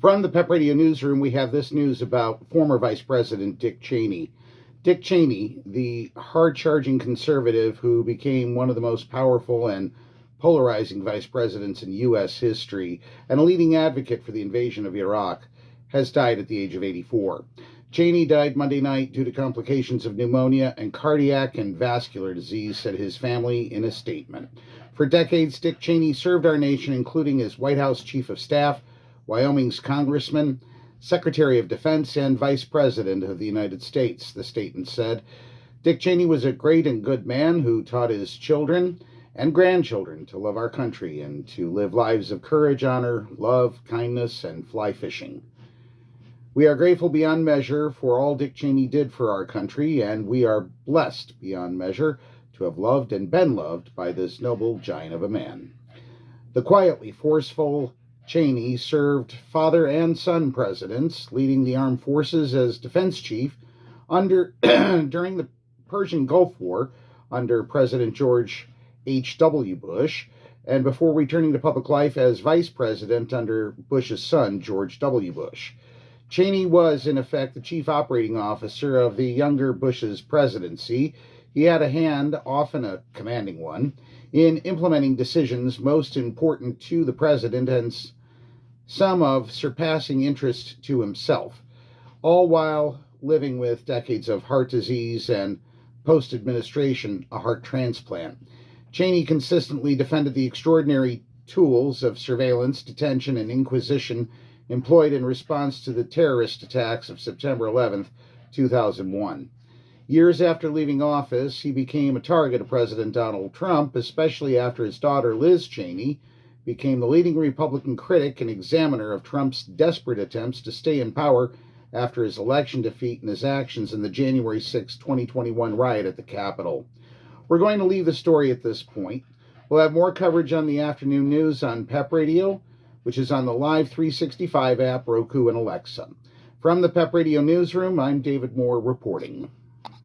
From the PEP Radio Newsroom, we have this news about former Vice President Dick Cheney. Dick Cheney, the hard-charging conservative who became one of the most powerful and polarizing vice presidents in U.S. history and a leading advocate for the invasion of Iraq, has died at the age of 84. Cheney died Monday night due to complications of pneumonia and cardiac and vascular disease, said his family in a statement. For decades, Dick Cheney served our nation, including as White House Chief of Staff, Wyoming's Congressman, Secretary of Defense, and Vice President of the United States, the statement said. Dick Cheney was a great and good man who taught his children and grandchildren to love our country and to live lives of courage, honor, love, kindness, and fly fishing. We are grateful beyond measure for all Dick Cheney did for our country, and we are blessed beyond measure to have loved and been loved by this noble giant of a man. The quietly forceful Cheney served father and son presidents, leading the armed forces as defense chief during the Persian Gulf War under President George H.W. Bush, and before returning to public life as vice president under Bush's son, George W. Bush. Cheney was, in effect, the chief operating officer of the younger Bush's presidency. He had a hand, often a commanding one, in implementing decisions most important to the president and some of surpassing interest to himself, all while living with decades of heart disease and post-administration a heart transplant. Cheney consistently defended the extraordinary tools of surveillance, detention, and inquisition employed in response to the terrorist attacks of September 11, 2001. Years after leaving office, he became a target of President Donald Trump, especially after his daughter Liz Cheney became the leading Republican critic and examiner of Trump's desperate attempts to stay in power after his election defeat and his actions in the January 6, 2021 riot at the Capitol. We're going to leave the story at this point. We'll have more coverage on the afternoon news on PEP Radio, which is on the Live 365 app, Roku, and Alexa. From the PEP Radio Newsroom, I'm David Moore reporting.